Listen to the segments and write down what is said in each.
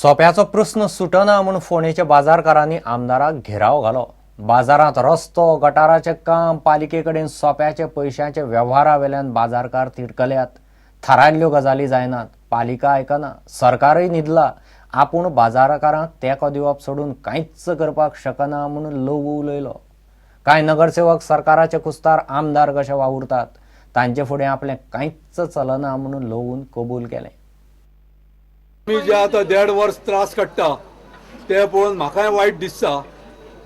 सोप्याचो प्रश्न सुटना म्हणून फोणेच्या बाजारकारांनी आमदाराक घेराव घालो। बाजारात रस्तो गटाराचे काम पालिकेकडेन सोप्याचे पैशांचे व्यवहारावेल्यान बाजारकार तिडकल्यात। थारायल्ल्यो गजाली जायनात, पालिका आयकना, सरकारय न्हिदला। आपूण बाजारकारांक तेंको दिवप सोडून कांयच करपाक शकना म्हणून लोक उलयलो। कांय नगरसेवक सरकाराचे कुस्तार आमदार कशे वावुरतात तांचे फुडें आपलें कांयच चलना म्हणून लोवून कबूल केलें। मी जे आता 1.5 वर्ष त्रास काडटा ते पळोवन म्हाकाय वायट दिसता।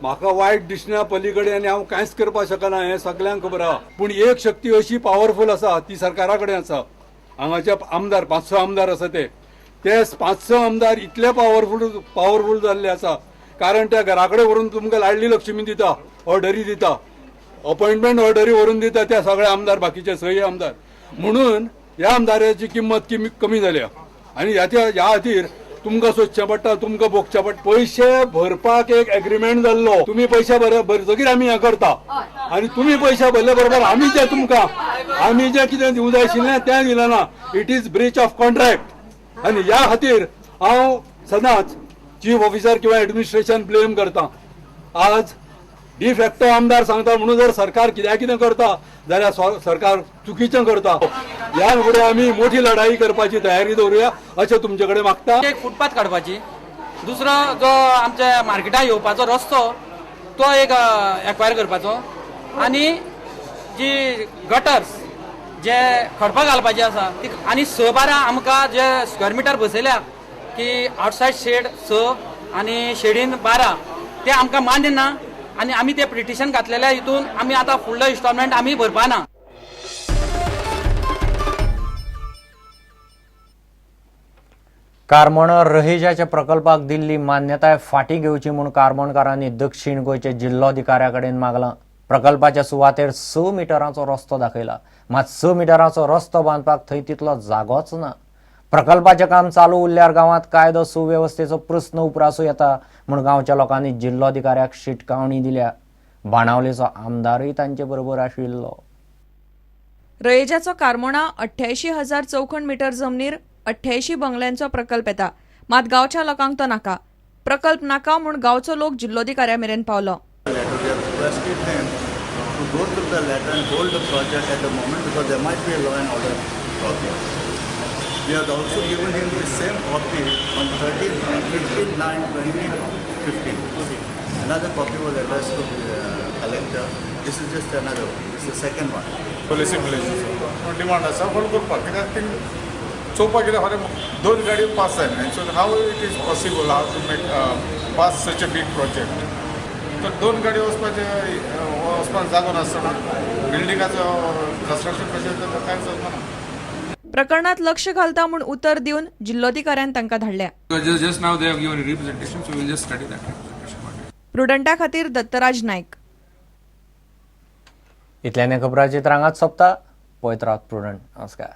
म्हाका वायट दिसण्या पलीकडे आनी हांव कांयच करपाक शकना हें सगल्यांक खबर आहा। पूण एक शक्ती अशी पॉवरफूल आसा ती सरकारा कडेन आसा। हांगाचे आमदार 500 आमदार आसा ते 500 आमदार इतले पॉवरफूल जाल्ले आसा कारण त्या घरा कडेन व्हरून तुमकां लाडली लक्ष्मी दिता, ऑर्डरी दिता, अपॉइंटमेंट ऑर्डरी व्हरून दिता त्या सगळे आमदार, बाकीचे सगळे आमदार। म्हणून ह्या आमदाराची किंमत कमी जाल्या आनी ह्या खातीर तुमकां सोदचें पडटा, तुमकां भोगचें पडटा। पयशे भरपाक एक एग्रीमेंट जाल्लो, तुमी पयशे भरतकीर आमी हें करता आनी तुमी पयशे भरले बरोबर आमी जे कितें दिवं जाय आशिल्लें तें दिलें ना। It is Breach of contract आनी ह्या खातीर हांव सदांच चीफ ऑफिसर किंवा एडमिनिस्ट्रेशन ब्लेम करता। आज डिफॅक्टो आमदार सांगता म्हणून जर सरकार कितें करता जाल्यार सरकार चुकीचें करता। ह्या फुडें आमी मोठी लढाई करपाची तयारी दवरुया अशें तुमचे कडेन मागता। एक फुटपाथ काडपाची, दुसरो जो आमच्या मार्केटाक येवपाचो रस्तो तो एक एक्वायर करपाचो आनी जी गटर्स जे खडपां घालपाचे आसा ती आनी 6-12 आमकां जे स्क्वेअर मिटर बसयल्या की आउटसायड शेड 6 आनी शेडीन 12 ते आमकां मान्य ना आनी आमी ते पिटिशन घातलेल्या हितून आमी आतां फुडलो इन्स्टॉलमेंट आमी भरपाना। कारमण रहेजाच्या प्रकल्पाक दिल्ली मान्यताय फाटी घेवची म्हूण कारमणकारांनी दक्षिण गोंयचे जिल्लोधिकाऱ्या कडेन मागलां। प्रकल्पाच्या सुवातेर 6 मिटरांचो रस्तो दाखयला, मात 6 मिटरांचो रस्तो बांदपाक थंय तितलो जागोच ना। प्रकल्पाचें काम चालू उरल्यार गांवांत कायदो सुवेवस्थेचो प्रस्न उप्रासूं येता म्हूण गांवच्या लोकांनी जिल्लोधिकाऱ्याक शिटकावणी दिल्या। बाणावलेचो आमदारय तांचे बरोबर आशिल्लो। रहेजाचो कारमोणा 88,000 चौखण मीटर जमनीर 88 बंगल्यांचो प्रकल्प येता, मात गांवच्या लोकांक तो नाका। प्रकल्प नाका म्हूण गांवचो लोक जिल्लोधिकाऱ्या मेरेन पावलो। We have also given him the same copy on 13/15/2015. Another copy was addressed to the collector. This is just another one. This is the second one. Policy demand asa पण करपाक कित्याक ती चोवपाक कितें खरें 2 गाडी पास जायना। So how it is possible how to make pass such a big project. तर 2 गाडी वचपाक जागो नासतना बिल्डिंगाचो कन्स्ट्रक्शन कशें तर कांयच जावना। प्रकरणात लक्ष घालता म्हूण उतर दिवन जिल्लोधिकाऱ्यान तांकां धाडल्या। Just now they have given a representation, so we'll just study that representation. प्रुडंटा खातीर दत्तराज नायक। इतल्याने खबरां चित्रांगात सोंपता। पळयत रावत प्रुडंट। नमस्कार।